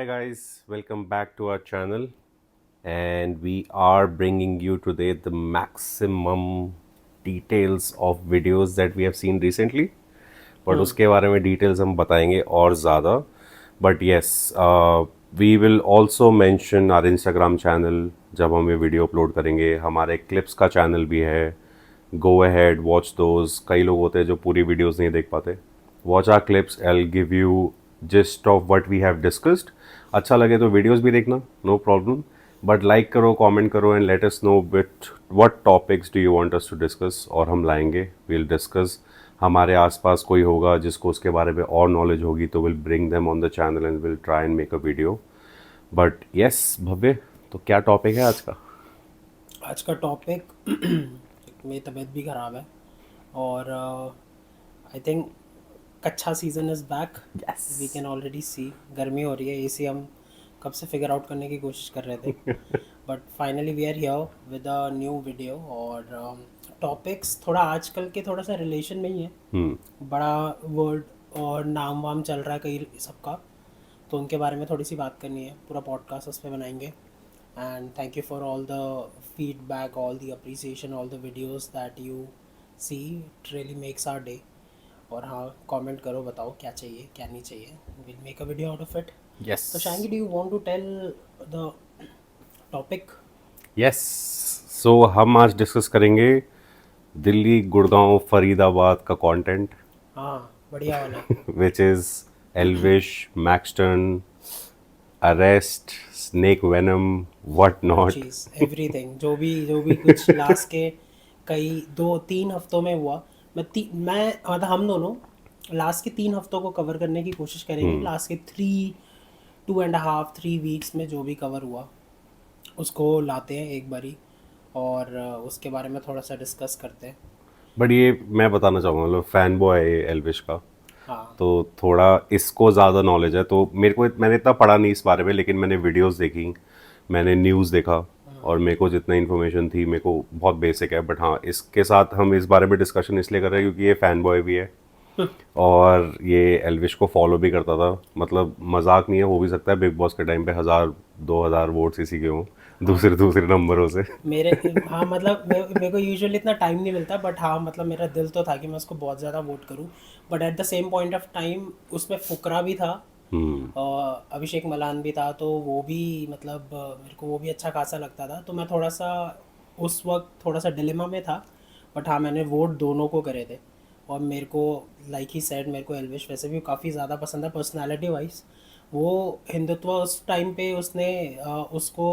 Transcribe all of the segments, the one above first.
Hi guys, welcome back to our channel, and we are bringing you today the maximum details of videos that we have seen recently. But उसके बारे में details हम बताएंगे और ज़्यादा. But yes, we will also mention our Instagram channel जब हम ये वीडियो अपलोड करेंगे. हमारे clips का चैनल भी है. Go ahead, watch those. कई लोग होते हैं जो पूरी वीडियोस नहीं देख पाते. Watch our clips. I'll give you gist of what we have discussed. अच्छा लगे तो वीडियोस भी देखना, no problem. बट लाइक करो, कमेंट करो and let us know with what topics do you want us to discuss. और हम लाएंगे, विल डिस्कस. हमारे आसपास कोई होगा जिसको उसके बारे में और नॉलेज होगी तो will bring them on the channel and will try and make a video. But yes Bhavya, तो क्या टॉपिक है आज का? आज का टॉपिक मेरी तबीयत भी ख़राब है और आई थिंक कच्चा season is back. We can already see गर्मी हो रही है. एसी हम कब से फिगर आउट करने की कोशिश कर रहे थे, but finally we are here with a new video. और टॉपिक्स थोड़ा आजकल के थोड़ा सा रिलेशन में ही है. बड़ा वर्ड और नाम वाम चल रहा है कई सबका, तो उनके बारे में थोड़ी सी बात करनी है. पूरा पॉडकास्ट उस पर बनाएंगे. And thank you for all the feedback, all the appreciation, all the videos that you see. It really makes our day. और हाँ, कमेंट करो, बताओ क्या चाहिए क्या नहीं चाहिए. We'll make a video out of it. Yes. तो Shangi, do you want to tell the topic? Yes. So हम आज डिस्कस करेंगे दिल्ली, गुड़गांव, फरीदाबाद का कंटेंट. हाँ, बढ़िया वाला. which is Elvish, Maxton, Arrest, Snake Venom, what not. Cheese everything जो भी कुछ लास्ट के कई 2-3 हफ्तों में हुआ. मैं मतलब हम दोनों लास्ट के 3 हफ्तों को कवर करने की कोशिश करेंगे. लास्ट के 2.5-3 वीक्स में जो भी कवर हुआ उसको लाते हैं एक बारी, और उसके बारे में थोड़ा सा डिस्कस करते हैं. बट ये मैं बताना चाहूँगा, मतलब फैन बॉय है एल्विश का, हाँ. तो थोड़ा इसको ज़्यादा नॉलेज है. तो मैंने इतना पढ़ा नहीं इस बारे में, लेकिन मैंने वीडियोस देखी, मैंने न्यूज़ देखा, और मेरे को जितना इन्फॉर्मेशन थी मेरे को बहुत बेसिक है. बट हाँ, इसके साथ हम इस बारे में डिस्कशन इसलिए कर रहे हैं क्योंकि ये फैन बॉय भी है और ये एल्विश को फॉलो भी करता था. मतलब मजाक नहीं है, हो भी सकता है बिग बॉस के टाइम पे 1000-2000 वोट्स इसी के हों दूसरे दूसरे नंबरों से. मेरे हाँ मतलब मेरे को यूजुअली इतना टाइम नहीं मिलता, बट हाँ मतलब मेरा दिल तो था कि मैं उसको बहुत ज़्यादा वोट करूँ. But at the same point of time उसमें फुकरा भी था और अभिषेक मलान भी था, तो वो भी मतलब मेरे को वो भी अच्छा खासा लगता था. तो मैं थोड़ा सा उस वक्त थोड़ा सा डिलेमा में था. बट हाँ, मैंने वोट दोनों को करे थे. और मेरे को लाइक ही सेड, मेरे को एल्विश वैसे भी काफ़ी ज़्यादा पसंद है पर्सनालिटी वाइज. वो हिंदुत्व उस टाइम पे उसने उसको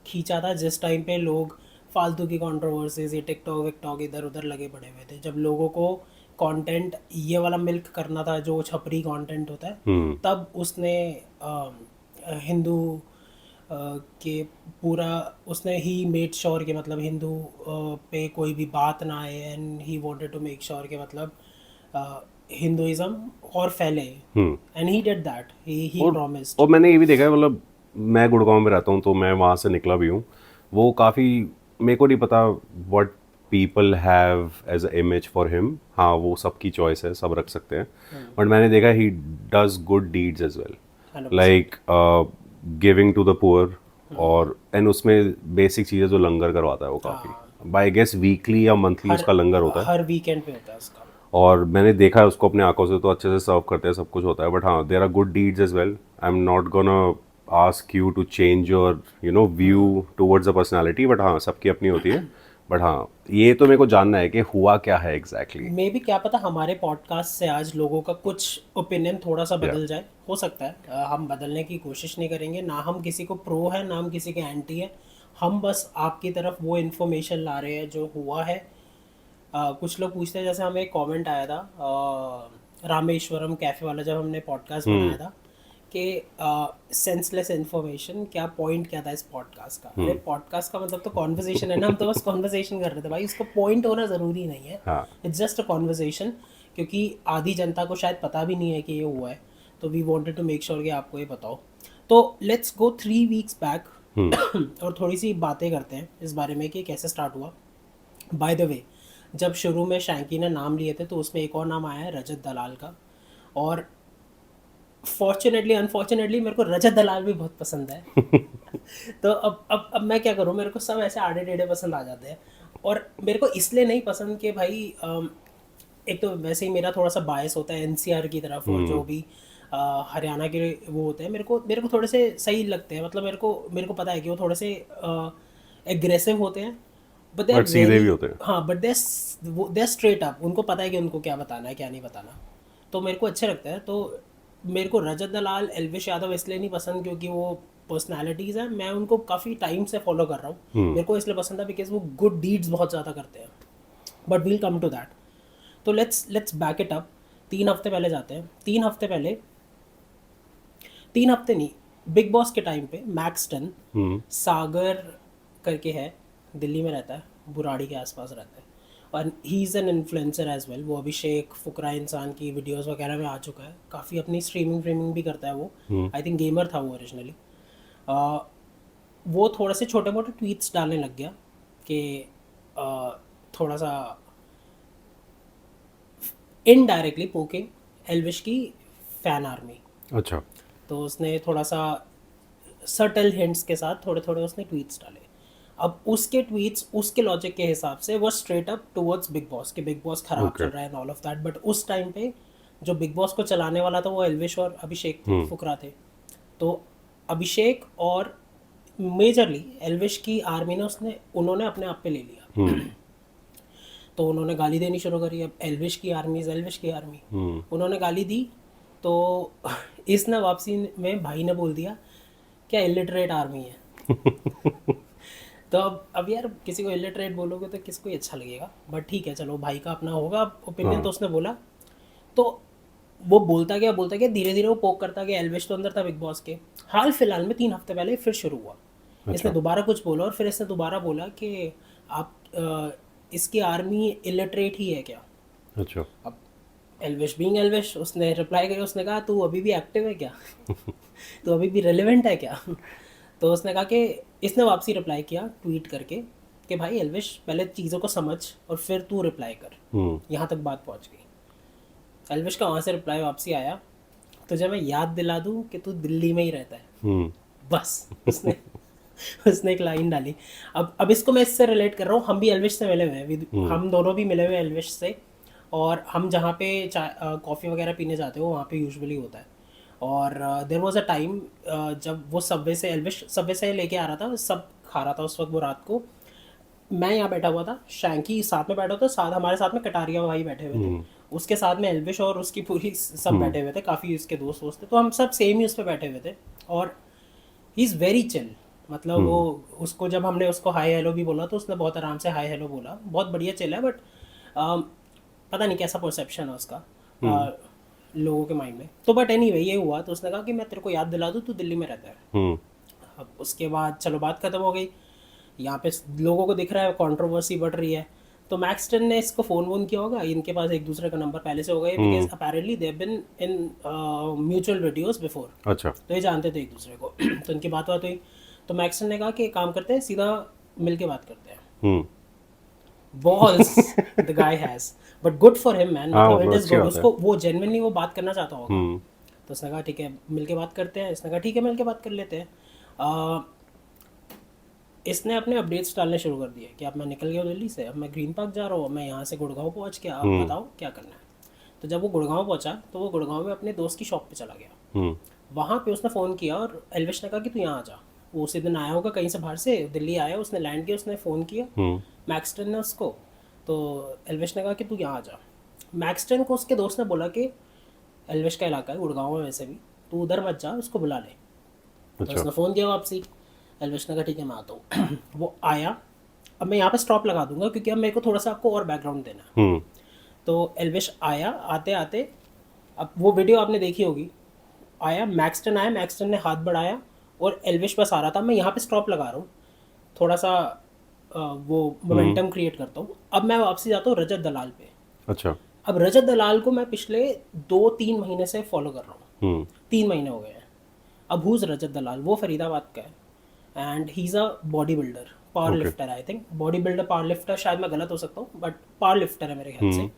खींचा था जिस टाइम पे लोग फालतू की कंट्रोवर्सीज, ये टिकटॉक विकटॉक इधर उधर लगे पड़े हुए थे. जब लोगों को कंटेंट ये वाला मिल्क करना था जो छपरी कंटेंट होता है, तब उसने हिंदू के पूरा उसने ही मेड श्योर के मतलब हिंदू पे कोई भी बात ना आए. And he wanted to make sure के मतलब हिंदुइज्म और फैले. And he did that. He और प्रॉमिस्ड. और मैंने ये भी देखा है, मतलब मैं गुड़गांव में रहता हूँ तो मैं वहाँ से निकला भी हूँ. वो काफ़ी, मेरे को नहीं पता what people have as a image for him. हाँ, वो सबकी चॉइस है, सब रख सकते हैं. बट मैंने देखा he does good deeds as well, 100%. Like giving to the poor. और एंड उसमें बेसिक चीज़ें जो लंगर करवाता है वो काफ़ी, बाई गेस वीकली या मंथली हर उसका लंगर होता है. हर वीकेंड पे होता है उसका. और मैंने देखा है उसको अपने आंखों से, तो अच्छे से सर्व करते हैं, सब कुछ होता है. बट हाँ, there are good deeds as well. I am not gonna ask you to change your view towards a personality. But हाँ, सबकी अपनी होती है. बट हाँ, ये तो मेरे को जानना है कि हुआ क्या है एग्जैक्टली. मे भी क्या पता हमारे पॉडकास्ट से आज लोगों का कुछ ओपिनियन थोड़ा सा या बदल जाए. हो सकता है. हम बदलने की कोशिश नहीं करेंगे. ना हम किसी को प्रो है, ना हम किसी के एंटी है. हम बस आपकी तरफ वो इन्फॉर्मेशन ला रहे हैं जो हुआ है. कुछ लोग पूछते हैं, जैसे हमें एक कमेंट आया था रामेश्वरम कैफ़े वाला, जब हमने पॉडकास्ट बनाया था कि सेंसलेस इन्फॉर्मेशन, क्या पॉइंट क्या था इस पॉडकास्ट का. अरे पॉडकास्ट का मतलब तो कॉन्वर्जेशन है ना. हम तो बस कॉन्वर्जेशन कर रहे थे भाई. उसको पॉइंट होना ज़रूरी नहीं है. हाँ. It's just a conversation. क्योंकि आधी जनता को शायद पता भी नहीं है कि ये हुआ है. तो we wanted to make sure कि आपको ये बताओ. तो लेट्स गो 3 वीक्स बैक और थोड़ी सी बातें करते हैं इस बारे में कि कैसे स्टार्ट हुआ. बाय द वे, जब शुरू में शैंकी ने नाम लिए थे तो उसमें एक और नाम आया है, रजत दलाल का. और फॉर्चुनेटली अनफॉर्चुनेटली मेरे को रजत दलाल भी बहुत पसंद है। तो अब मैं क्या करूँ, मेरे को सब ऐसे आड़े टेढ़े पसंद आ जाते हैं। और मेरे को इसलिए नहीं पसंद कि भाई एक तो वैसे ही मेरा थोड़ा सा बायस होता है एनसीआर की तरफ, और जो भी हरियाणा के वो होते हैं मेरे को थोड़े से सही लगते हैं। मतलब मेरे को पता है कि वो थोड़े से एग्रेसिव होते हैं, बट दे आर बट सीधे वेरी, भी होते हैं। हाँ but they are straight up, उनको पता है कि उनको क्या बताना है क्या नहीं बताना। तो मेरे को अच्छे लगता है। तो मेरे को रजत दलाल, एल्विश यादव इसलिए नहीं पसंद क्योंकि वो पर्सनालिटीज़ हैं, मैं उनको काफ़ी टाइम से फॉलो कर रहा हूँ। मेरे को इसलिए पसंद है बिकॉज वो गुड डीड्स बहुत ज़्यादा करते हैं। But we'll come to that. तो लेट्स बैक इट अप। 3 हफ्ते पहले जाते हैं। 3 हफ्ते पहले, 3 हफ्ते नहीं, बिग बॉस के टाइम पे मैक्सटन, सागर करके है, दिल्ली में रहता है, बुराड़ी के आसपास रहता है, और he is an influencer as well. वो अभिषेक फुकरा इंसान की वीडियोस वगैरह में आ चुका है, काफ़ी अपनी स्ट्रीमिंग भी करता है वो। आई थिंक गेमर था वो ओरिजिनली। वो थोड़े से छोटे मोटे ट्वीट्स डालने लग गया कि थोड़ा सा इनडायरेक्टली पोकिंग एल्विश की फ़ैन आर्मी। अच्छा। तो उसने थोड़ा सा सटल हिंट्स के साथ थोड़े थोड़े उसने ट्वीट्स डाले। अब उसके ट्वीट्स उसके लॉजिक के हिसाब से वो straight up towards big boss, कि बिग बॉस खराब ओके। चल रहा है and all of that. But उस टाइम पे जो बिग बॉस को चलाने वाला था वो एल्विश और अभिषेक थे, फुकरा थे। तो अभिषेक और मेजरली एल्विश की आर्मी ने उन्होंने अपने आप पे ले लिया। तो उन्होंने गाली देनी शुरू करी। अब एल्विश की आर्मी इज एल्विश की आर्मी, उन्होंने गाली दी। तो इसने वापसी में भाई ने बोल दिया क्या इलिटरेट आर्मी है। तो अब यार किसी को इलिटरेट बोलोगे तो किसको ही अच्छा लगेगा। बट ठीक है, चलो भाई का अपना होगा ओपिनियन। तो उसने बोला, तो वो बोलता गया धीरे धीरे वो पोक करता गया। एल्विश तो अंदर था बिग बॉस के। हाल फिलहाल में 3 हफ्ते पहले फिर शुरू हुआ। इसने दोबारा कुछ बोला और फिर इसने दोबारा बोला कि आप इसकी आर्मी इलिटरेट ही है क्या। अच्छा। अब एल्विश बीइंग एल्विश उसने रिप्लाई किया, उसने कहा तू अभी भी एक्टिव है क्या। तू अभी भी रेलेवेंट है क्या। तो उसने कहा कि इसने वापसी रिप्लाई किया ट्वीट करके कि भाई एल्विश पहले चीज़ों को समझ और फिर तू रिप्लाई कर। यहाँ तक बात पहुँच गई। एल्विश का वहाँ से रिप्लाई वापसी आया, तुझे मैं याद दिला दूँ कि तू दिल्ली में ही रहता है। बस उसने एक लाइन डाली। अब इसको मैं इससे रिलेट कर रहा हूँ, हम भी एल्विश से मिले हुए हैं, हम दोनों भी मिले हुए हैं एल्विश से। और हम जहाँ पे चाय कॉफ़ी वगैरह पीने जाते हो वहाँ पे यूजुअली होता है। और देर वॉज अ टाइम जब वो सबवे से एल्विश सबवे से लेके आ रहा था, सब खा रहा था उस वक्त वो रात को। मैं यहाँ बैठा हुआ था, शैंकी साथ में बैठा हुआ था, साथ हमारे साथ में कटारिया भाई बैठे हुए थे, उसके साथ में एल्विश और उसकी पूरी सब बैठे हुए थे, काफ़ी उसके दोस्त थे। तो हम सब सेम ही उस पर बैठे हुए थे। और ही इज़ वेरी चिल। मतलब वो उसको जब हमने उसको हाई हेलो भी बोला तो उसने बहुत आराम से हाई हेलो बोला, बहुत बढ़िया चिल है। बट पता नहीं कैसा परसेप्शन है उसका लोगों के माइंड में। तो बट एनीवे ये हुआ। तो उसने कहा कि मैं तेरे को याद दिला दूँ तू दिल्ली में रहता है। अब उसके बाद चलो बात खत्म हो गई। यहाँ पे लोगों को दिख रहा है कंट्रोवर्सी बढ़ रही है। तो मैक्सटन ने इसको फ़ोन वोन किया होगा, इनके पास एक दूसरे का नंबर पहले से हो गया, because apparently they have been in mutual videos before. अच्छा। तो ये जानते थे एक दूसरे को। तो इनकी बात हुई। तो मैक्सटन ने कहा कि एक काम करते हैं, सीधा मिल के बात करते हैं। balls the guy has, but good for him man, हाँ, मतलब मतलब it is अच्छी good, बात है। उसको वो genuinely वो बात करना चाहता होगा। तो उसने कहा ठीक है मिल के बात करते हैं। इसने कहा ठीक है मिल के बात कर लेते हैं। इसने अपने अपडेट्स डालने शुरू कर दिए कि अब मैं निकल गया दिल्ली से, अब मैं ग्रीन पार्क जा रहा हूँ, मैं यहाँ से गुड़गांव पहुँच गया, आप बताओ क्या करना है। तो जब वो गुड़गांव पहुँचा तो वो गुड़गांव में अपने दोस्त की शॉप पे चला गया। वहाँ पे उसने फ़ोन किया और एल्विश ने कहा कि तू यहाँ आ जा। वो उसी दिन आया होगा कहीं से बाहर से, दिल्ली आया, उसने लैंड किया, उसने फ़ोन किया मैक्सटन ने उसको। तो एल्विश ने कहा कि तू यहाँ आ जा। मैक्सटन को उसके दोस्त ने बोला कि एल्विश का इलाका है गुड़गांव में वैसे भी, तू उधर मत जा, उसको बुला ले। तो उसने फ़ोन किया वापसी। एल्विश ने कहा ठीक है मैं आता हूँ। वो आया। अब मैं यहाँ पे स्टॉप लगा दूंगा क्योंकि अब मेरे को थोड़ा सा आपको और बैकग्राउंड देना है। तो एल्विश आया, आते आते, अब वो वीडियो आपने देखी होगी, आया मैक्सटन ने हाथ बढ़ाया और एल्विश बस आ रहा था। मैं यहाँ पे स्टॉप लगा रहा हूँ, थोड़ा सा वो मोमेंटम क्रिएट करता हूँ। अब मैं वापसी जाता हूँ रजत दलाल पे। अच्छा। अब रजत दलाल को मैं पिछले 2-3 महीने से फॉलो कर रहा हूँ, 3 महीने हो गए हैं। अब हुज रजत दलाल, वो फरीदाबाद का है and he is a body builder, power lifter. I think body builder power lifter, शायद मैं गलत हो सकता हूँ बट पावर लिफ्टर है मेरे ख्याल से।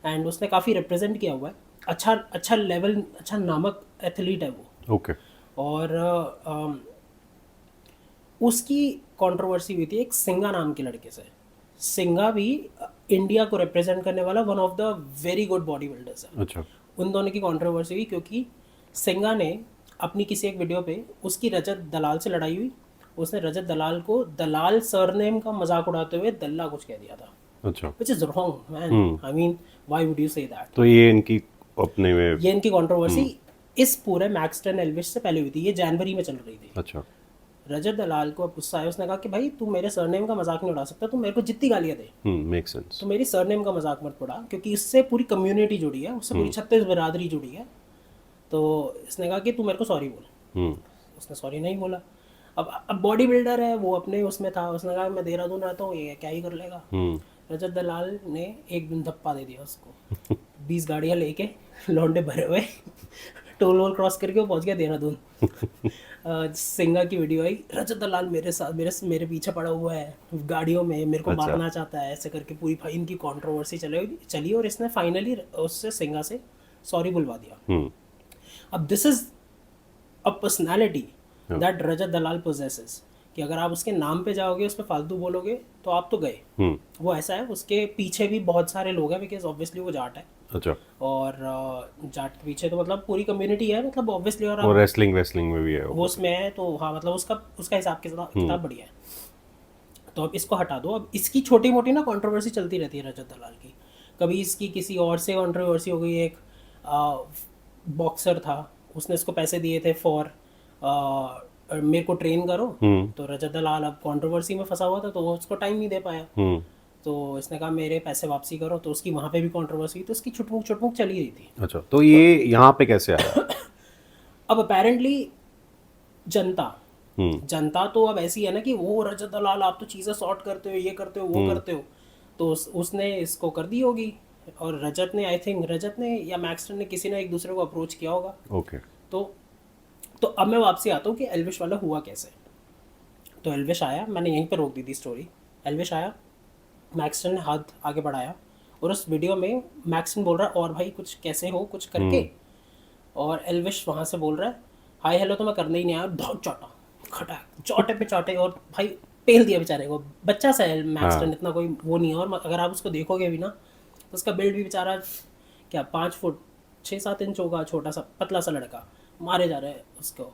एंड उसने काफ़ी रिप्रेजेंट किया हुआ है। अच्छा अच्छा लेवल, अच्छा नामक एथलीट है वो। ओके। और उसकी कंट्रोवर्सी हुई थी एक सिंगा नाम के लड़के से। सिंगा भी इंडिया को रिप्रेजेंट करने वाला one of the very good body builders है। अच्छा। उन दोनों की कंट्रोवर्सी हुई क्योंकि सिंगा ने अपनी किसी एक वीडियो पे उसकी रजत दलाल से लड़ाई हुई। उसने रजत दलाल को दलाल सरनेम का मजाक उड़ाते हुए दल्ला कुछ कह दिया था, अच्छा। Which is wrong man. I mean why would you say that. तो ये इनकी अपने में। ये इनकी कंट्रोवर्सी इस पूरे मैक्स टन एल्विश से पहले हुई थी, ये जनवरी में चल रही थी। अच्छा। रजत दलाल को अब गुस्सा आया, उसने कहा कि भाई तू मेरे सरनेम का मजाक नहीं उड़ा सकता, तू मेरे को जितनी गालियां दे, मेक सेंस। तो मेरी सरनेम का मजाक मत उड़ा, क्योंकि इससे पूरी कम्युनिटी जुड़ी है, उससे पूरी 36 बिरादरी जुड़ी है। तो इसने कहा कि तू मेरे को सॉरी बोल। उसने सॉरी नहीं बोला। अब बॉडी बिल्डर है वो, अपने उसमें था, उसने कहा मैं देहरादून रहता हूँ, ये क्या ही कर लेगा। रजत दलाल ने एक दिन धप्पा दे दिया उसको। 20 गाड़ियाँ लेके लौंडे भरे हुए टोल वोल क्रॉस करके वो पहुंच गया देहरादून। सिंगा की वीडियो आई, रजत दलाल मेरे साथ मेरे पीछे पड़ा हुआ है गाड़ियों में, मेरे को मारना चाहता है, ऐसे करके पूरी भाई इनकी कंट्रोवर्सी चली और इसने फाइनली उससे सिंगा से सॉरी बुलवा दिया। अब this is a personality that Rajat Dalal possesses, कि अगर आप उसके नाम पे जाओगे, उस पर फालतू बोलोगे तो आप तो गए। वो ऐसा है, उसके पीछे भी बहुत सारे लोग हैं, बिकॉज ऑब्वियसली वो जाट है। अच्छा। और जाट के पीछे तो मतलब पूरी कम्युनिटी है, मतलब ऑब्वियसली। और वो रेसलिंग में भी है वो उसमें है तो हाँ, मतलब उसका हिसाब किताब बढ़िया है। तो अब इसको हटा दो। अब इसकी छोटी मोटी ना कंट्रोवर्सी चलती रहती है रजत दलाल की। कभी इसकी किसी और से कंट्रोवर्सी हो गई। एक बॉक्सर था, उसने इसको पैसे दिए थे फॉर मेरे को ट्रेन करो। तो रजत दलाल अब कंट्रोवर्सी में फंसा हुआ था, तो वो उसको टाइम नहीं दे पाया। तो इसने कहा मेरे पैसे वापसी करो, तो उसकी वहाँ पे भी कंट्रोवर्सी, तो उसकी छुटमुक चली रही थी। अच्छा, तो ये यहाँ पे कैसे आया? अब अपेरेंटली जनता तो अब ऐसी है ना कि वो रजत दलाल आप तो चीज़ें सॉर्ट करते हो, ये करते हो, वो करते हो, तो उसने इसको कर दी होगी। और रजत ने, आई थिंक रजत ने या मैक्सटन ने, किसी ने एक दूसरे को अप्रोच किया होगा। ओके। तो अब मैं वापसी आता हूँ कि एल्विश वाला हुआ कैसे। तो एल्विश आया, मैंने यहीं पे रोक दी थी स्टोरी। एल्विश आया, मैक्सटन ने हाथ आगे बढ़ाया, और उस वीडियो में मैक्सटन बोल रहा है और भाई कुछ कैसे हो, कुछ करके। और एल्विश वहाँ से बोल रहा है हाय हेलो तो मैं करने ही नहीं आया, बहुत चौटा खटा चौटे पे चौटे, और भाई पेल दिया बेचारे को। बच्चा सा है मैक्सटन, इतना कोई वो नहीं है। और अगर आप उसको देखोगे भी ना, तो उसका बिल्ड भी बेचारा क्या 5 फुट 6-7 इंच होगा, छोटा सा पतला सा लड़का, मारे जा रहे हैं उसको।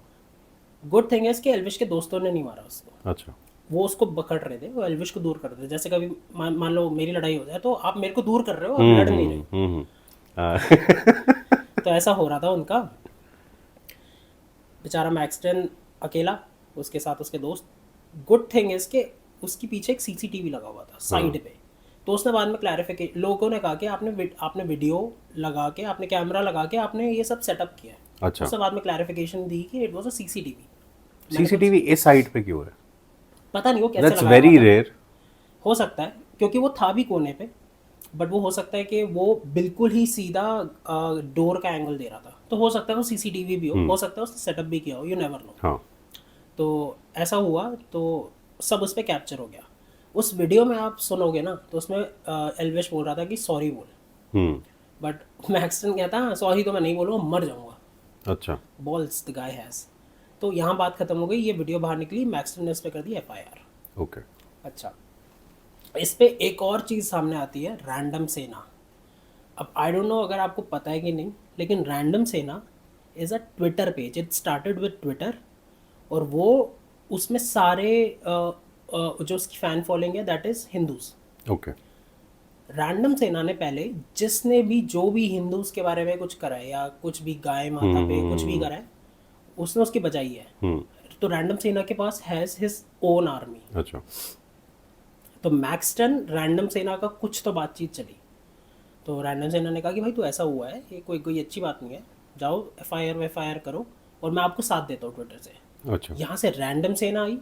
गुड थिंग है कि एल्विश के दोस्तों ने नहीं मारा उसको। अच्छा। वो उसको पकड़ रहे थे, वो एल्विश को दूर कर रहे थे। जैसे कभी मान लो मेरी लड़ाई हो जाए, तो आप मेरे को दूर कर रहे हो, आप लड़ नहीं रहे। तो ऐसा हो रहा था उनका। बेचारा मैक्सटन अकेला, उसके साथ उसके दोस्त। गुड थिंग इज के उसके पीछे एक सीसीटीवी लगा हुआ था साइड पे। तो उसने बाद में क्लैरिफिकेशन, लोगों ने कहा कि आपने वीडियो लगा के, आपने कैमरा लगा के, आपने ये सब सेटअप किया है। अच्छा। उसने बाद में क्लैरिफिकेशन दी कि it was a CCTV. CCTV इस साइड पे क्यों है? पता नहीं वो कैसे दैट्स लगाया वेरी हुआ था। रेयर। हो सकता है क्योंकि वो था भी कोने पे, बट वो हो सकता है कि वो बिल्कुल ही सीधा डोर का एंगल दे रहा था। तो हो सकता है वो सीसीटीवी भी हो सकता है उसने सेटअप भी किया हो, यू नेवर नो। हाँ। तो ऐसा हुआ, तो सब उस पर कैप्चर हो गया। उस वीडियो में आप सुनोगे ना, तो उसमें एल्विश बोल रहा था कि सॉरी बोल, बट मैक्सटन कहता सॉरी तो मैं नहीं बोलूँगा, मर जाऊँगा। अच्छा। Balls the guy has. तो यहाँ बात खत्म हो गई, ये वीडियो बाहर निकली, मैक्सटन ने इस पर कर दी FIR। ओके। अच्छा, इस पे एक और चीज़ सामने आती है, रैंडम सेना। अब आई डोंट नो अगर आपको पता है कि नहीं, लेकिन रैंडम सेना is a Twitter page. It started with Twitter, और वो उसमें सारे जो उसकी फ़ैन फॉलोइंग है that is Hindus. Okay. Random सेना ने पहले जिसने भी जो भी हिंदूज के बारे में कुछ करा है, या कुछ भी गाय माता पे कुछ भी करा है, उसने उसकी बचाई है। तो रैंडम सेना के पास हैज़ हिज ओन आर्मी। अच्छा। तो मैक्सटन रैंडम सेना का कुछ तो बातचीत चली, तो रैंडम सेना ने कहा कि भाई तो ऐसा हुआ है, ये कोई अच्छी बात नहीं है, जाओ FIR करो, और मैं आपको साथ देता हूँ ट्विटर से। अच्छा। यहाँ से रैंडम सेना आई,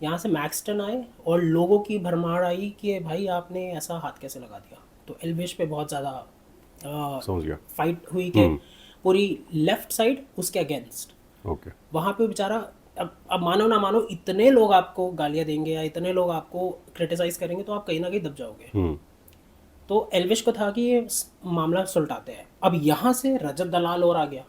यहाँ से मैक्सटन आए, और लोगों की भरमार आई कि भाई आपने ऐसा हाथ कैसे लगा दिया। तो एल्विश पे बहुत ज़्यादा समझ गया। फाइट हुई कि पूरी लेफ्ट साइड उसके अगेंस्ट। ओके। वहाँ पे बेचारा, अब मानो ना मानो, इतने लोग आपको गालियाँ देंगे या इतने लोग आपको क्रिटिसाइज करेंगे, तो आप कहीं ना कहीं दब जाओगे। तो एल्विश को था कि ये मामला सुलटाते हैं। अब यहाँ से रजत दलाल और आ गया।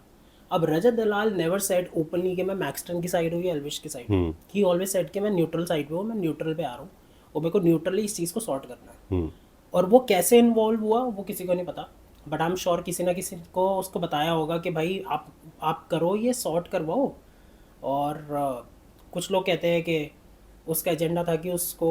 अब रजत दलाल नेवर सेड ओपनली कि मैं मैक्सटन की साइड हूँ या एल्विश की साइड हूँ। ही ऑलवेज सेड कि मैं न्यूट्रल साइड पे हूँ, मैं न्यूट्रल पे आ रहा हूँ और मेरे को न्यूट्रली इस चीज़ को सॉर्ट करना है। और वो कैसे इन्वॉल्व हुआ वो किसी को नहीं पता, बट आई एम श्योर किसी ना किसी को उसको बताया होगा कि भाई आप करो, ये सॉर्ट करवाओ। और कुछ लोग कहते हैं कि उसका एजेंडा था कि उसको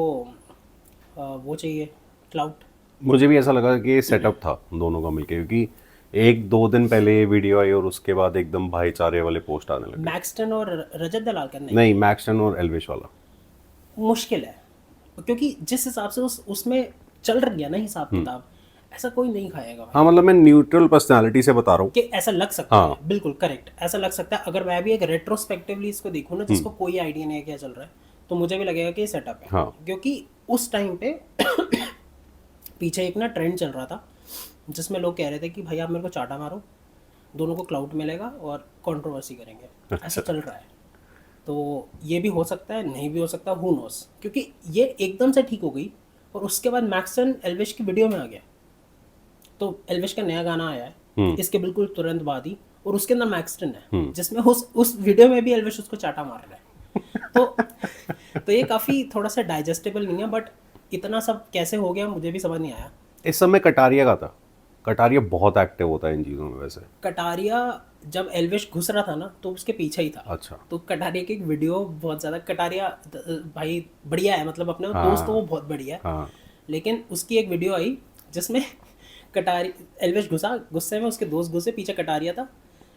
वो चाहिए, क्लाउड। मुझे भी ऐसा लगा कि सेटअप था दोनों का मिलके, क्योंकि एक दो दिन पहले ये वीडियो आई और उसके बाद एकदम भाईचारे वाले पोस्ट आने लगे। मैक्सटन और रजत दलाल का नहीं, नहीं, मैक्सटन और एल्विश वाला मुश्किल है, क्योंकि जिस हिसाब से उसमें चल रही है ना हिसाब किताब, ऐसा कोई नहीं खाएगा भाई। हाँ, मतलब मैं न्यूट्रल पर्सनालिटी से बता रहा हूँ। कि ऐसा लग सकता है, बिल्कुल करेक्ट, ऐसा लग सकता है। अगर मैं भी एक रेट्रोस्पेक्टिवली इसको देखूँ ना, जिसको कोई आइडिया नहीं है क्या चल रहा है, तो मुझे भी लगेगा कि ये सेटअप है। हाँ। क्योंकि उस टाइम पे पीछे एक ना ट्रेंड चल रहा था जिसमें लोग कह रहे थे कि भाई आप मेरे को चाटा मारो, दोनों को क्लाउड मिलेगा और कंट्रोवर्सी करेंगे, ऐसा चल रहा है। तो ये भी हो सकता है, नहीं भी हो सकता, हु नोस। क्योंकि ये एकदम से ठीक हो गई और उसके बाद मैक्सन एल्विश की वीडियो में आ गया। तो एल्विश का नया गाना आया है इसके बिल्कुल तुरंत बाद ही, और उसके अंदर मैक्सटन है जिसमें उस वीडियो में भी एल्विश उसको चाटा मार रहा है। तो ये काफ़ी थोड़ा सा डाइजेस्टेबल नहीं है, बट इतना सब कैसे हो गया मुझे भी समझ नहीं आया। इस समय कटारिया का था। कटारिया बहुत एक्टिव होता है इन चीज़ों में वैसे। कटारिया जब एल्विश घुस रहा था ना तो उसके पीछे ही था। अच्छा। तो कटारिया की एक वीडियो बहुत ज़्यादा, कटारिया भाई बढ़िया है, मतलब अपने दोस्त तो वो बहुत बढ़िया है। हाँ। लेकिन उसकी एक वीडियो आई जिसमें कटारी एल्विश घुसा, गुस्से में उसके दोस्त घुसे, पीछे कटारिया था,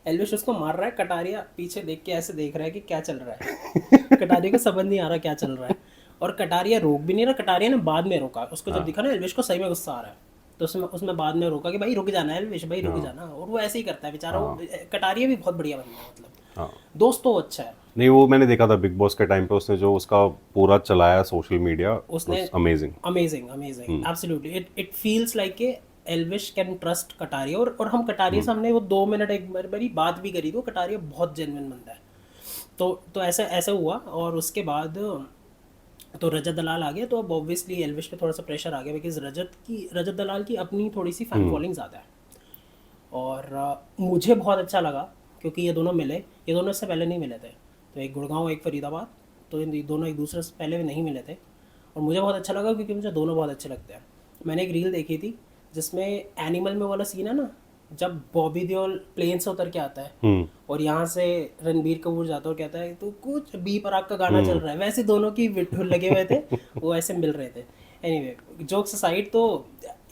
एल्विश उसको मार रहा है, कटारिया पीछे देख के ऐसे देख रहा है कि क्या चल रहा है। कटारिया को समझ नहीं आ रहा क्या चल रहा है, और कटारिया रोक भी नहीं रहा। कटारिया ने बाद में रोका उसको, जब दिखा ना एल्विश को सही में गुस्सा आ रहा है, तो उसमें बाद में रोका कि भाई रुक जाना एल्विश, भाई रुक जाना। और वो ऐसे ही करता है बेचारा। वो कटारिया भी बहुत बढ़िया बंदा है, मतलब दोस्त तो अच्छा है। नहीं, वो मैंने देखा था बिग बॉस के टाइम पे, उसने जो उसका पूरा चलाया सोशल मीडिया, उसने amazing amazing absolutely. It feels like के एल्विश कैन ट्रस्ट कटारिया। और हम कटारिया से हमने वो 2 मिनट एक बारी बात भी करी, तो कटारिया बहुत जेन्युइन बंदा है। तो ऐसा ऐसा हुआ। और उसके बाद तो रजत दलाल आ गया, तो अब ऑब्वियसली एल्विश पे थोड़ा सा प्रेशर आ गया, बिकॉज रजत दलाल की अपनी थोड़ी सी फैन फॉलोइंग ज़्यादा है। और मुझे बहुत अच्छा लगा क्योंकि ये दोनों मिले, ये दोनों इससे पहले नहीं मिले थे। तो एक गुड़गांव एक फरीदाबाद, तो इन दोनों एक दूसरे से पहले भी नहीं मिले थे। और मुझे बहुत अच्छा लगा क्योंकि मुझे दोनों बहुत अच्छे लगते हैं। मैंने एक रील देखी थी जिसमें एनिमल में वाला सीन है ना, जब बॉबी देओल प्लेन से उतर के आता है और यहाँ से रणबीर कपूर जाता है और कहता है तो कुछ बी पराग का गाना चल रहा है, वैसे दोनों की लगे हुए थे, वो ऐसे मिल रहे थे। एनीवे, जोक्स असाइड, तो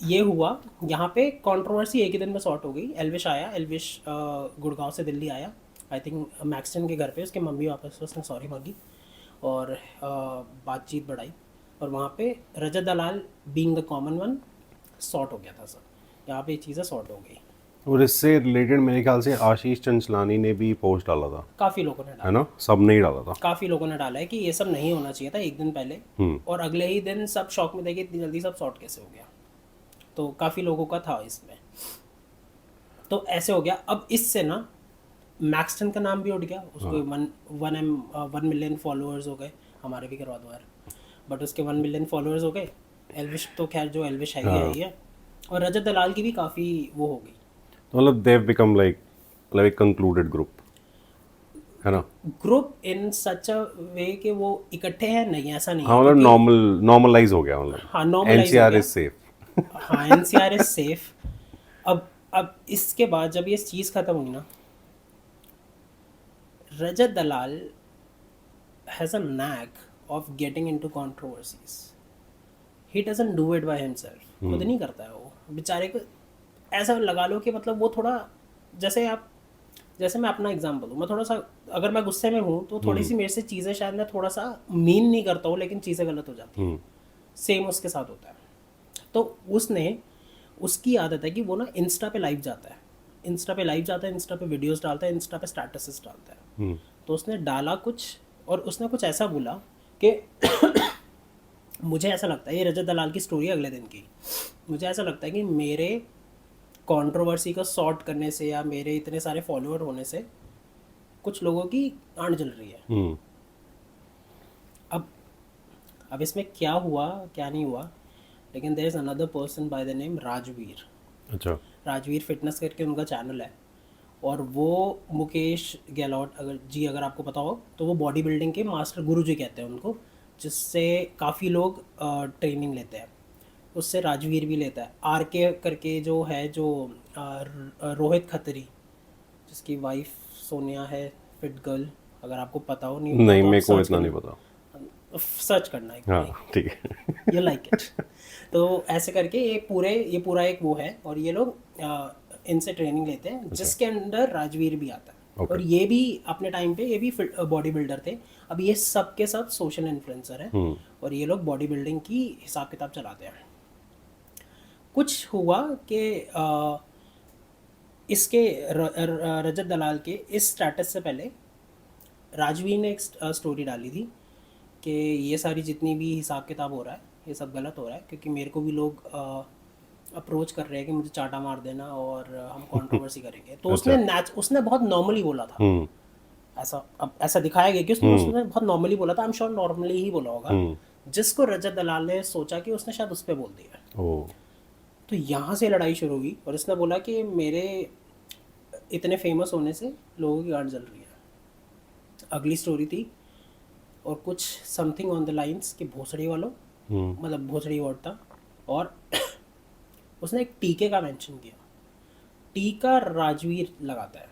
ये हुआ यहाँ पे कंट्रोवर्सी एक ही दिन में सॉर्ट हो गई। एल्विश आया, एल्विश गुड़गांव से दिल्ली आया, आई थिंक मैक्सटन के घर पे उसके मम्मी वापस उसने सॉरी मांगी और बातचीत बढ़ाई, और वहाँ पे Rajat Dalal being the common one sort हो गया था सब। यहाँ पे चीज़ें सॉर्ट हो गई। और इससे रिलेटेड मेरे ख्याल से आशीष चंचलानी ने भी पोस्ट डाला था, काफ़ी लोगों ने है डाला, ना? सब ने ही डाला था। काफ़ी लोगों ने डाला है कि ये सब नहीं होना चाहिए था एक दिन पहले, और अगले ही दिन सब शॉक में थे कि इतनी जल्दी सब सॉर्ट कैसे हो गया। तो काफ़ी लोगों का था इसमें, तो ऐसे हो गया। अब इससे ना मैक्सटन का नाम भी उठ गया, उसको 1 मिलियन फॉलोअर्स हो गए, हमारे भी करवा दो यार, बट उसके 1 मिलियन फॉलोअर्स हो गए। एल्विश तो खैर जो एल्विश है ही है, और रजत दलाल की भी काफ़ी वो हो गई। तो मतलब देव बिकम लाइक एक कंक्लूडेड ग्रुप, है ना? ग्रुप इन सच अ वे कि वो इकट्ठे हैं, नहीं ऐसा नहीं हाँ, है, मतलब क्योंकि नॉर्मलाइज हो गया, मतलब हाँ नॉर्मलाइज हो एनसीआर गया। Is safe. हाँ एनसीआर इज सेफ। अब इसके बाद जब ये चीज़ खत्म हुई ना, Rajat Dalal has a knack of getting into controversies. He doesn't do it by himself, खुद नहीं करता है वो बेचारे को। ऐसा लगा लो कि मतलब वो थोड़ा, जैसे मैं अपना एग्जाम्पल दूँ, मैं थोड़ा सा अगर मैं गुस्से में हूँ तो थोड़ी सी मेरे से चीज़ें शायद मैं थोड़ा सा मीन नहीं करता हूँ, लेकिन चीज़ें गलत हो जाती हैं। सेम उसके साथ होता है। तो उसकी आदत है कि वो ना इंस्टा पे लाइव जाता है, इंस्टा पे वीडियोस डालता है, इंस्टा पे स्टेटसेस डालता है। तो उसने डाला कुछ, और उसने कुछ ऐसा बोला कि मुझे ऐसा लगता है, ये रजत दलाल की स्टोरी अगले दिन की, मुझे ऐसा लगता है कि मेरे कंट्रोवर्सी को सॉर्ट करने से या मेरे इतने सारे फॉलोअर होने से कुछ लोगों की आंट जल रही है। अब इसमें क्या हुआ क्या नहीं हुआ, लेकिन there is another person by the name Rajveer. अच्छा। राजवीर फिटनेस करके उनका चैनल है, और वो मुकेश गहलोत अगर आपको पता हो तो वो बॉडी बिल्डिंग के मास्टर गुरु जी कहते हैं उनको, जिससे काफ़ी लोग ट्रेनिंग लेते हैं। उससे राजवीर भी लेता है। आर के करके जो है, जो रोहित खत्री, जिसकी वाइफ सोनिया है, फिट गर्ल, अगर आपको पता हो, नहीं पता नहीं, तो आप मेरे को सर्च इतना नहीं करना, पता। सर्च करना एक बार, हाँ ठीक है। You like it. तो ऐसे करके ये पूरा एक वो है, और ये लोग इनसे ट्रेनिंग लेते हैं, जिसके अंदर राजवीर भी आता है। Okay. और ये भी अपने टाइम पे ये भी बॉडी बिल्डर थे। अब ये सब के सब सोशल इन्फ्लुएंसर हैं, और ये लोग बॉडी बिल्डिंग की हिसाब किताब चलाते हैं। कुछ हुआ कि इसके रजत दलाल के इस स्टेटस से पहले राजवीर ने एक स्टोरी डाली थी कि ये सारी जितनी भी हिसाब किताब हो रहा है ये सब गलत हो रहा है, क्योंकि मेरे को भी लोग अप्रोच कर रहे हैं कि मुझे चाटा मार देना और हम कंट्रोवर्सी करेंगे। तो उसने बहुत नॉर्मली बोला था। ऐसा अब ऐसा दिखाया गया कि उसने बहुत नॉर्मली बोला था। आई एम श्योर नॉर्मली ही बोला होगा, जिसको रजत दलाल ने सोचा कि उसने शायद उस पर बोल दिया। तो यहाँ से लड़ाई शुरू हुई, और इसने बोला कि मेरे इतने फेमस होने से लोगों की गांड जल रही है। अगली स्टोरी थी, और कुछ समथिंग ऑन द लाइंस कि भोसड़ी वालों, मतलब भोसड़ी वर्ड था, और उसने एक टीके का मेंशन किया। टीका राजवीर लगाता है।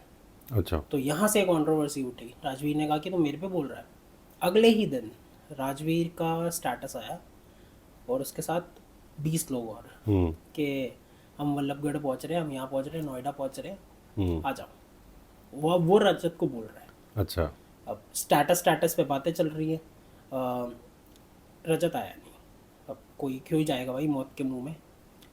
अच्छा। तो यहाँ से कंट्रोवर्सी उठी। राजवीर ने कहा कि तू मेरे पे बोल रहा है। अगले ही दिन राजवीर का स्टेटस आया, और उसके साथ 20 लोग और, कि हम वल्लभगढ़ पहुँच रहे हैं, हम यहाँ पहुँच रहे हैं, नोएडा पहुँच रहे हैं, आ जाओ। वो रजत को बोल रहा है। अच्छा। अब स्टेटस पे बातें चल रही है। रजत आया नहीं। अब कोई क्यों ही जाएगा भाई मौत के मुंह में।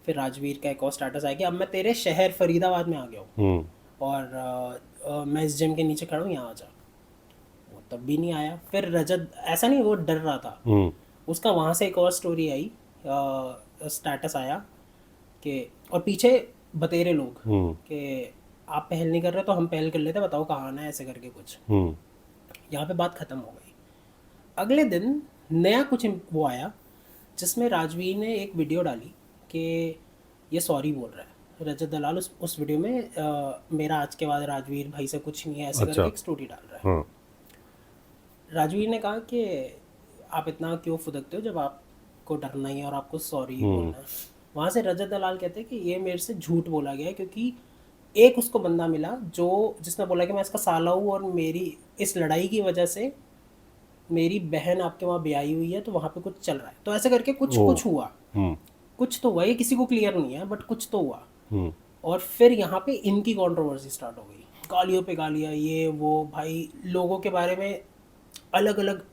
फिर राजवीर का एक और स्टेटस आया कि अब मैं तेरे शहर फरीदाबाद में आ गया हूँ, और मैं इस जिम के नीचे खड़ा हूँ, यहाँ आ जा। वो तब भी नहीं आया। फिर रजत, ऐसा नहीं वो डर रहा था, उसका वहाँ से एक और स्टोरी आई, स्टेटस आया कि, और पीछे बतेरे लोग कि आप पहल नहीं कर रहे तो हम पहल कर लेते, बताओ कहाँ आना है, ऐसे करके कुछ। यहाँ पे बात खत्म हो गई। अगले दिन नया कुछ वो आया, जिसमें राजवीर ने एक वीडियो डाली कि ये सॉरी बोल रहा है। रजत दलाल उस वीडियो में मेरा आज के बाद राजवीर भाई से कुछ नहीं है, ऐसे करके एक स्टोरी डाल रहा है। राजवीर ने कहा कि आप इतना क्यों फुदकते हो जब आपको डरना ही है और आपको सॉरी बोलना है। वहाँ से रजत दलाल कहते हैं कि ये मेरे से झूठ बोला गया है, क्योंकि एक उसको बंदा मिला जिसने बोला कि मैं इसका साला हूँ, और मेरी इस लड़ाई की वजह से मेरी बहन आपके वहाँ ब्याही हुई है, तो वहाँ पे कुछ चल रहा है। तो ऐसे करके कुछ हुआ। कुछ तो हुआ, ये किसी को क्लियर नहीं है, बट कुछ तो हुआ। और फिर यहाँ पे इनकी कंट्रोवर्सी स्टार्ट हो गई, गालियों पे गालियाँ, ये वो। भाई लोगों के बारे में अलग अलग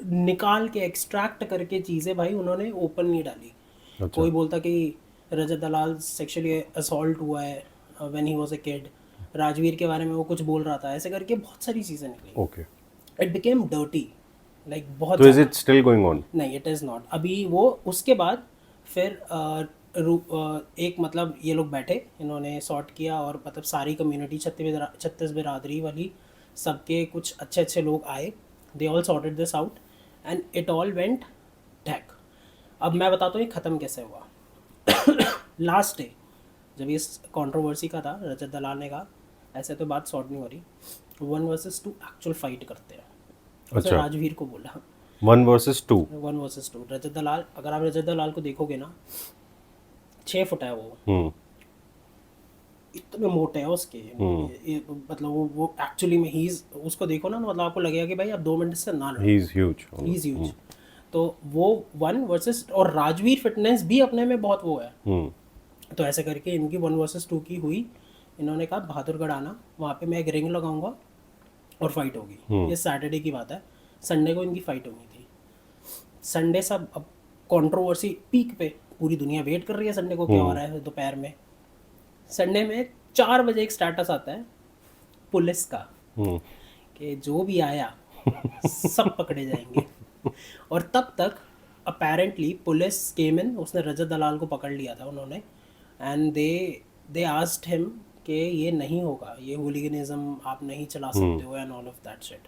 निकाल के एक्सट्रैक्ट करके चीज़ें भाई उन्होंने ओपन नहीं डाली। अच्छा। कोई बोलता कि रजत दलाल सेक्सुअली असॉल्ट हुआ है when he was a kid. Rajveer के बारे में वो कुछ बोल रहा था, ऐसे करके बहुत सारी चीज़ें निकली। Okay. It became dirty, like बहुत। तो is it still going on? नहीं, इट इज़ नॉट। अभी वो उसके बाद फिर एक मतलब ये लोग बैठे, इन्होंने सॉर्ट किया, और मतलब सारी कम्युनिटी छत्तीस बिरादरी वाली सबके कुछ अच्छे अच्छे लोग आए। They all sorted this out, and it all went tack. अब मैं बताता हूँ ये ख़त्म कैसे हुआ। लास्ट डे जब इस कंट्रोवर्सी का था, रजत दलाल ने कहा ऐसे तो बात सॉर्ट नहीं हो रही, 1 वर्सेस 2 एक्चुअल फाइट करते हैं। अच्छा। राजवीर को बोला 1 वर्सेस 2। 1 वर्सेस 2। रजत दलाल, अगर आप रजत दलाल को देखोगे ना, 6 फुट है वो, इतने मोटे हैं उसके। मतलब वो एक्चुअली में उसको देखो ना, मतलब आपको लगेगा कि भाई आप 2 मिनट से ना लड़ो। He is huge. तो वो 1 वर्सेस, और राजवीर फिटनेस भी अपने में बहुत वो है। तो ऐसे करके इनकी 1 वर्सेस 2 की हुई। इन्होंने कहा बहादुरगढ़ आना, वहाँ पे मैं एक रिंग लगाऊंगा और फाइट होगी। ये सैटरडे की बात है। संडे को इनकी फाइट होनी थी। संडे सब अब कंट्रोवर्सी पीक पे, पूरी दुनिया वेट कर रही है संडे को क्या हो रहा है दोपहर में। संडे में 4 बजे एक स्टेटस आता है पुलिस का कि जो भी आया सब पकड़े जाएंगे। और तब तक अपेरेंटली पुलिस केम इन, उसने रजत दलाल को पकड़ लिया था उन्होंने, एंड दे आस्क्ड हिम कि ये नहीं होगा, ये होलीगनिज्म आप नहीं चला सकते हो, and all of that shit.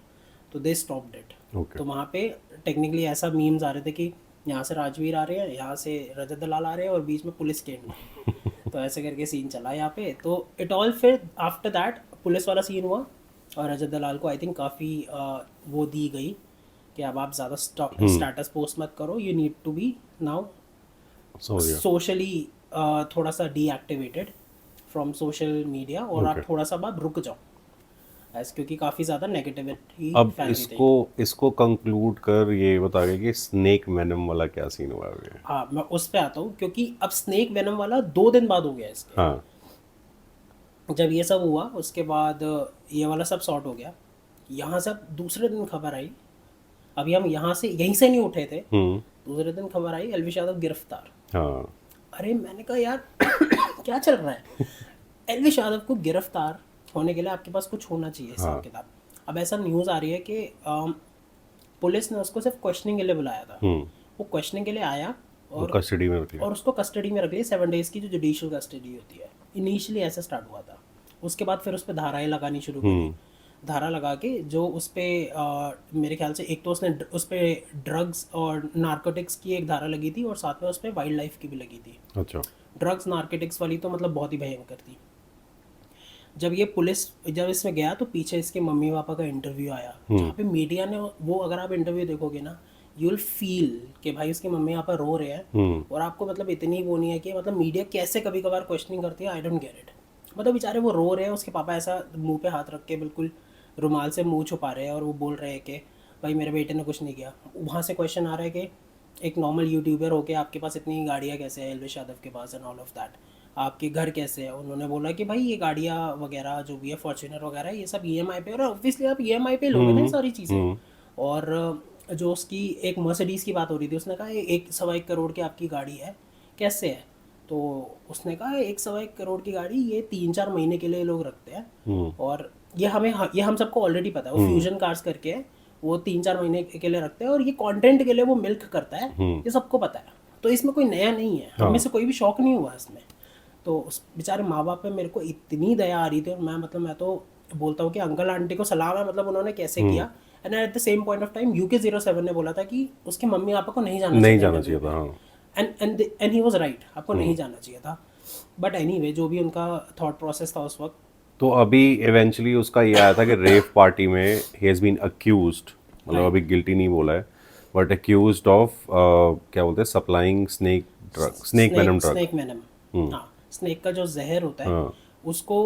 तो दे स्टॉप्ड इट। तो वहाँ पे टेक्निकली ऐसा मीम्स आ रहे थे कि यहाँ से राजवीर आ रहे हैं, यहाँ से रजत दलाल आ रहे हैं और बीच में पुलिस के एंट्री। तो ऐसे करके सीन चला यहाँ पे। तो इट ऑल फिर आफ्टर दैट पुलिस वाला सीन हुआ और रजत दलाल को आई थिंक काफ़ी वो दी गई कि अब आप ज़्यादा स्टेटस पोस्ट मत करो, you need to be now समझ गया। सोशली थोड़ा सा डीएक्टिवेटेड फ्रॉम सोशल मीडिया, और आप थोड़ा सा अब रुक जाओ ऐसे, क्योंकि काफ़ी ज़्यादा नेगेटिविटी अब फैल रही थी। इसको कंक्लूड कर ये बता गया कि स्नेक वेनम वाला क्या सीन हुआ है अभी? हाँ, मैं उस पे आता हूँ, क्योंकि अब स्नेक वेनम वाला 2 दिन बाद हो गया इसके। हाँ। जब ये सब हुआ उसके बाद ये वाला सब सॉर्ट हो गया। यहाँ से अब दूसरे दिन खबर आई, अभी हम यहाँ से यहीं से नहीं उठे थे, दूसरे दिन खबर आई एलविश यादव गिरफ्तार। हाँ। अरे मैंने कहा यार क्या चल रहा है? एलविश यादव को गिरफ्तार होने के लिए आपके पास कुछ होना चाहिए हिसाब किताब। अब ऐसा न्यूज़ आ रही है कि पुलिस ने उसको सिर्फ क्वेश्चनिंग के लिए बुलाया था। वो क्वेश्चनिंग के लिए आया और कस्टडी में रख लिया। और उसको कस्टडी में रख लिया 7 डेज़ की, जो जुडिशियल कस्टडी होती है। इनिशियली ऐसा स्टार्ट हुआ था। उसके बाद फिर उस पर धाराएं लगानी शुरू की। धारा लगा के जो उस पर मेरे ख्याल से एक तो उसने उस पर ड्रग्स और नारकोटिक्स की एक धारा लगी थी और साथ में उस पर वाइल्ड लाइफ की भी लगी थी। अच्छा। ड्रग्स नारकोटिक्स वाली तो मतलब बहुत ही भयंकर थी। जब ये पुलिस जब इसमें गया तो पीछे इसके मम्मी पापा का इंटरव्यू आया, जहाँ पे मीडिया ने वो, अगर आप इंटरव्यू देखोगे ना, यू विल फील कि भाई उसके मम्मी पापा रो रहे हैं और आपको मतलब इतनी वो नहीं है कि मतलब मीडिया कैसे कभी कभार क्वेश्चनिंग करती है। I don't get it. मतलब बेचारे वो रो रहे हैं, उसके पापा ऐसा मुंह पे हाथ रख के बिल्कुल रुमाल से मुंह छुपा रहे हैं और वो बोल रहे हैं कि भाई मेरे बेटे ने कुछ नहीं किया। वहाँ से क्वेश्चन आ रहा है कि एक नॉर्मल यूट्यूबर होके आपके पास इतनी गाड़ियाँ कैसे है एलविश यादव के पास एंड ऑल ऑफ दैट, आपके घर कैसे है? उन्होंने बोला कि भाई ये गाड़ियाँ वगैरह जो भी है फॉर्च्यूनर वगैरह ये सब ईएमआई पे, और ऑब्वियसली आप ईएमआई पे लोगे ना ये सारी चीज़ें। और जो उसकी एक मर्सिडीज़ की बात हो रही थी, उसने कहा 1.25 करोड़ की आपकी गाड़ी है, कैसे है? तो उसने कहा 1.25 करोड़ की गाड़ी ये 3-4 महीने के लिए लोग रखते हैं, और ये हम सबको ऑलरेडी पता है। वो फ्यूजन कार्स करके है, वो 3-4 महीने के लिए रखते हैं और ये कंटेंट के लिए वो मिल्क करता है, ये सबको पता है। तो इसमें कोई नया नहीं है, हमें से कोई भी शौक नहीं हुआ इसमें। तो उस बेचारे माँ बाप पे मेरे को इतनी दया आ रही थी, और मैं तो बोलता हूँ कि अंकल आंटी को सलाम है, मतलब उन्होंने कैसे किया। And at the same point of time UK07 ने बोला था कि उसके मम्मी पापा को नहीं जाना चाहिए था। हाँ। एंड ही वाज राइट, आपको नहीं जाना चाहिए था। बट एनीवे जो भी उनका थॉट प्रोसेस था उस वक्त। तो अभी इवेंचुअली उसका ये आया था कि रेव पार्टी में ही हैज बीन अक्यूज्ड, मतलब अभी गिल्टी नहीं बोला है, बट अक्यूज्ड ऑफ क्या बोलते हैं, सप्लाइंग स्नेक वेनम ड्रग। हाँ, स्नेक का जो जहर होता है उसको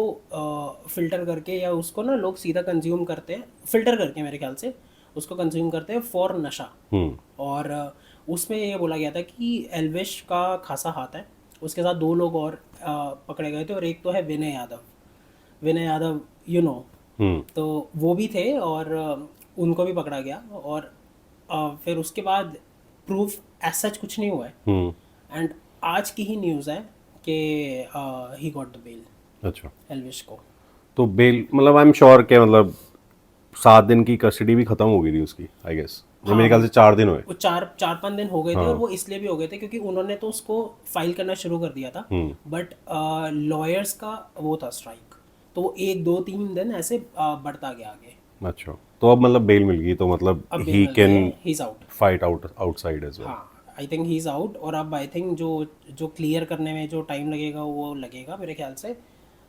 फिल्टर करके, या उसको ना लोग सीधा कंज्यूम करते हैं फिल्टर करके, मेरे ख्याल से उसको कंज्यूम करते हैं फॉर नशा। और उसमें ये बोला गया था कि एलविश का खासा हाथ है। उसके साथ 2 लोग और पकड़े गए थे, और एक तो है विनय यादव तो वो भी थे, और उनको भी पकड़ा गया। और फिर उसके बाद प्रूफ एज सच कुछ नहीं हुआ है। एंड आज की ही न्यूज़ है कि ही गॉट द बेल। अच्छा। एलविश को तो बेल मतलब आई एम श्योर के मतलब 7 दिन की कस्टडी भी खत्म हो गई थी उसकी, आई गेस। मेरे ख्याल से 4 दिन हुए। वो 4-5 दिन हो गए थे, और वो इसलिए भी हो गए थे क्योंकि उन्होंने तो उसको फाइल करना शुरू कर दिया था, बट लॉयर्स का वो था स्ट्राइक, तो वो 1-2-3 दिन ऐसे बढ़ता गया आगे। अच्छा, तो अब मतलब बेल मिल गई, तो मतलब he can he is out, fight outside as well. हाँ I think he is out. और अब आई थिंक जो क्लियर करने में जो टाइम लगेगा वो लगेगा मेरे ख्याल से,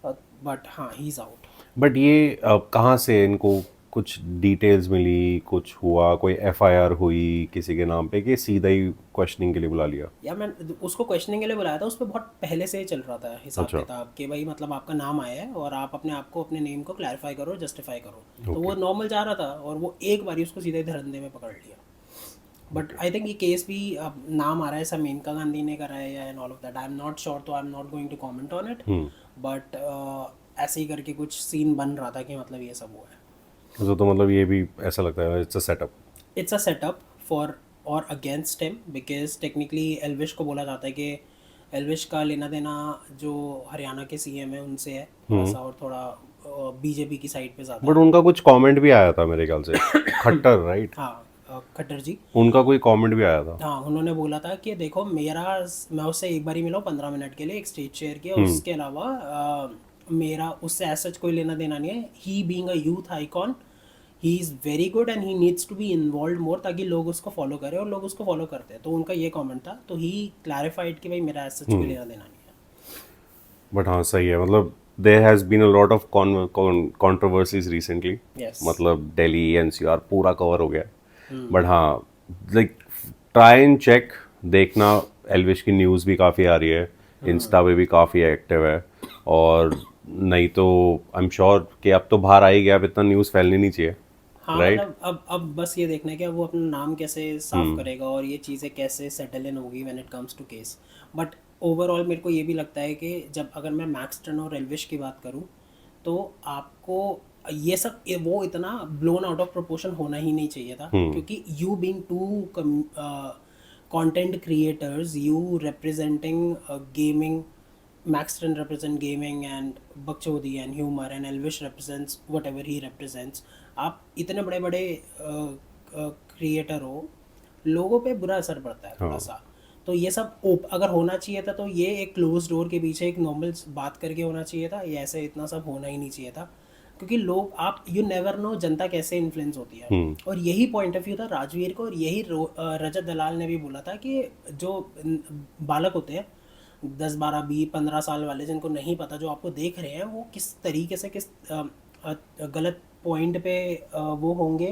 बट हाँ ही इज आउट। बट ये कहाँ से इनको कुछ डिटेल्स मिली, कुछ हुआ, कोई एफआईआर हुई किसी के नाम पे, कि सीधा ही क्वेश्चनिंग के लिए बुला लिया? या मैं उसको क्वेश्चनिंग के लिए बुलाया था, उस पर बहुत पहले से ही चल रहा था हिसाब किताब कि भाई मतलब आपका नाम आया है और आप अपने आप को अपने नेम को क्लैरिफाई करो, जस्टिफाई करो। तो वो नॉर्मल जा रहा था, और वो एक बार उसको सीधे धरंदे में पकड़ लिया। बट आई थिंक ये केस भी अब नाम आ रहा है ऐसा मेनका गांधी ने करा है या and all of that, I am not sure, तो I am not going to comment on it. But ऐसे ही करके कुछ सीन बन रहा था कि मतलब ये सब हुआ है। तो मतलब ये भी ऐसा लगता है इट्स अ सेटअप फॉर और against him, because technically Elvish को बोला जाता है कि एलविश का लेना देना जो हरियाणा के सीएम है उनसे है थोड़ा सा, और थोड़ा बीजेपी की साइड पे ज़्यादा। बट उनका कुछ कमेंट भी आया था मेरे ख्याल से खट्टर, राइट? हाँ, खट्टर जी, उनका कोई कमेंट भी आया था। हाँ, उन्होंने बोला था कि देखो मैं उससे एक बार ही मिला 15 मिनट के लिए, एक स्टेज शेयर किया, उसके अलावा मेरा उससे ऐसा कोई लेना देना नहीं है। He being a youth icon, he is very good and he needs to be involve more, ताकि लोग उसको फॉलो करें, और लोग उसको फॉलो करते हैं। तो उनका ये कमेंट था, तो ही क्लैरिफाइड कि भाई मेरा ऐसा कुछ भी लेना देना नहीं है। बट हाँ सही है, मतलब there has been a lot of controversies recently. Yes. मतलब दिल्ली एनसीआर पूरा कवर हो गया। बट हाँ, लाइक ट्राई एंड चेक, देखना एल्विश की न्यूज़ भी काफ़ी आ रही है, इंस्टा पे भी काफ़ी एक्टिव है। और नहीं तो आई एम श्योर कि अब तो बाहर आ ही गया, अब इतना न्यूज़ फैलनी नहीं चाहिए, हाँ राइट? मतलब अब बस ये देखना है कि अब वो अपना नाम कैसे साफ करेगा और ये चीज़ें कैसे सेटल इन होगी when it comes to case. But overall मेरे को ये भी लगता है कि जब अगर मैं मैक्सटन और एल्विश की बात करूँ, तो आपको ये सब वो इतना ब्लोन आउट ऑफ प्रोपोर्शन होना ही नहीं चाहिए था, क्योंकि you being to content creators, you representing gaming, Maxton represent gaming and Bakchodi and humor and Elvish represents whatever he represents. आप इतने बड़े बड़े क्रिएटर हो, लोगों पे बुरा असर पड़ता है थोड़ा सा। तो ये सब अगर होना चाहिए था तो ये एक क्लोज डोर के पीछे एक नॉर्मल बात करके होना चाहिए था, ये ऐसे इतना सब होना ही नहीं चाहिए था। क्योंकि लोग, आप यू नेवर नो जनता कैसे इन्फ्लुएंस होती है। और यही पॉइंट ऑफ व्यू था राजवीर को, और यही रजत दलाल ने भी बोला था कि जो बालक होते हैं 10 12 20 15 साल वाले, जिनको नहीं पता, जो आपको देख रहे हैं, वो किस तरीके से किस गलत पॉइंट पे वो होंगे,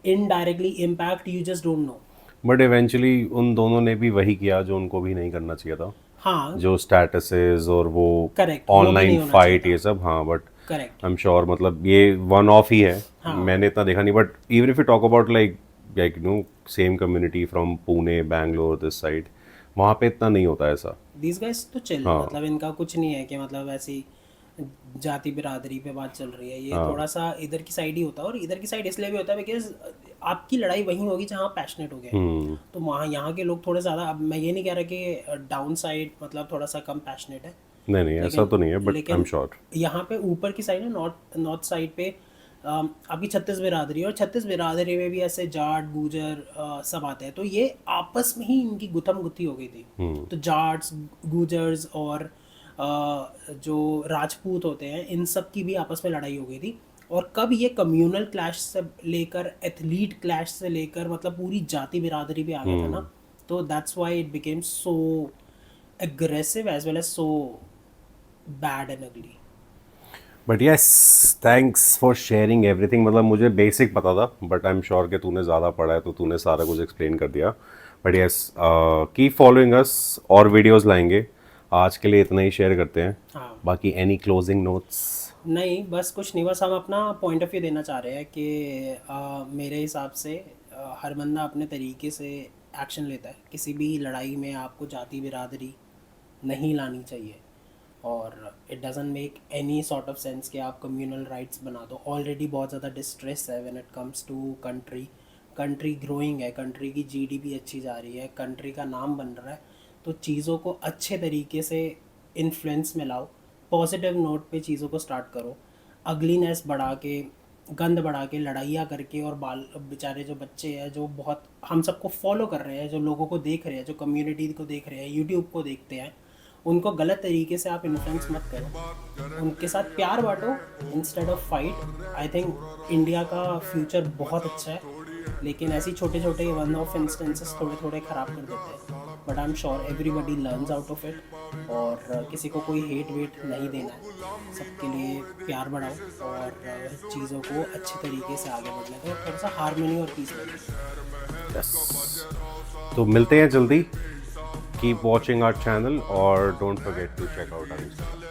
indirectly impact, you just don't know. But eventually उन दोनों ने भी वही किया जो उनको भी नहीं करना चाहिए था, हाँ जो स्टेटसेस और वो करेक्ट, वो भी नहीं ऑनलाइन होना फाइट चाहिए ये सब। हाँ but correct. I am sure मतलब ये वन ऑफ ही है, मैंने इतना देखा नहीं। But even if you talk about like you know same community from Pune Bangalore this side, वहाँ पे इतना नहीं होता ऐसा। दीज गाइस तो चिल, मतलब इनका कुछ नहीं है कि मतलब ऐसी जाति बिरादरी पे बात चल रही है। ये थोड़ा सा इधर की साइड ही होता है, और इधर की साइड इसलिए भी होता है बिकॉज आपकी लड़ाई वहीं होगी जहाँ पैशनेट हो गए। तो वहाँ यहाँ के लोग थोड़े ज़्यादा, अब मैं ये नहीं कह रहा कि डाउन साइड मतलब थोड़ा सा कम पैशनेट है, नहीं ऐसा तो नहीं है, बट आई एम श्योर यहाँ पे ऊपर की साइड है, नॉर्थ साइड पे आपकी छत्तीस बिरादरी है, और छत्तीस बिरादरी में भी ऐसे जाट गुजर सब आते हैं। तो ये आपस में ही इनकी गुथम गुत्थी हो गई थी। तो जाट्स, गुजर्स और जो राजपूत होते हैं, इन सब की भी आपस में लड़ाई हो गई थी। और कब ये कम्युनल क्लैश से लेकर एथलीट क्लैश से लेकर मतलब पूरी जाति बिरादरी पे आ गया था ना, तो that's why it became so aggressive as well as so bad and ugly. But yes, thanks for sharing everything. मतलब मुझे बेसिक पता था, बट आई एम श्योर कि तूने ज़्यादा पढ़ा है तो तूने सारा कुछ एक्सप्लेन कर दिया। But yes, keep following us, और वीडियोस लाएंगे। आज के लिए इतना ही शेयर करते हैं। हाँ बाकी एनी क्लोजिंग नोट्स? नहीं, बस कुछ नहीं, बस हम अपना पॉइंट ऑफ व्यू देना चाह रहे हैं कि मेरे हिसाब से हर बंदा अपने तरीके से एक्शन लेता है। किसी भी लड़ाई में आपको जाति बिरादरी नहीं लानी चाहिए, और it doesn't make any sort of sense कि आप कम्युनल राइट्स बना दो। ऑलरेडी बहुत ज़्यादा डिस्ट्रेस है when it comes to country growing है, कंट्री की जीडीपी अच्छी जा रही है, कंट्री का नाम बन रहा है। तो चीज़ों को अच्छे तरीके से इन्फ्लुएंस में लाओ, पॉजिटिव नोट पे चीज़ों को स्टार्ट करो। अगलीनेस बढ़ा के, गंद बढ़ा के, लड़ाइयाँ करके, और बाल बेचारे जो बच्चे हैं जो बहुत हम सबको फॉलो कर रहे हैं, जो लोगों को देख रहे हैं, जो कम्युनिटी को देख रहे हैं, यूट्यूब को देखते हैं, उनको गलत तरीके से आप इन्फ्लुएंस मत करो, उनके साथ प्यार बांटो instead of fight. I think India का फ्यूचर बहुत अच्छा है, लेकिन ऐसी छोटे छोटे वन ऑफ इंस्टेंसेस थोड़े थोड़े ख़राब कर देते हैं। But I am sure everybody learns out of it, और किसी को कोई हेट वेट नहीं देना है, सबके लिए प्यार बढ़ाओ और चीज़ों को अच्छे तरीके से आगे बढ़ने दो, थोड़ा सा हारमोनी और पीस बने। यस, तो मिलते हैं जल्दी। कीप वॉचिंग आवर चैनल और don't forget to check out our Instagram.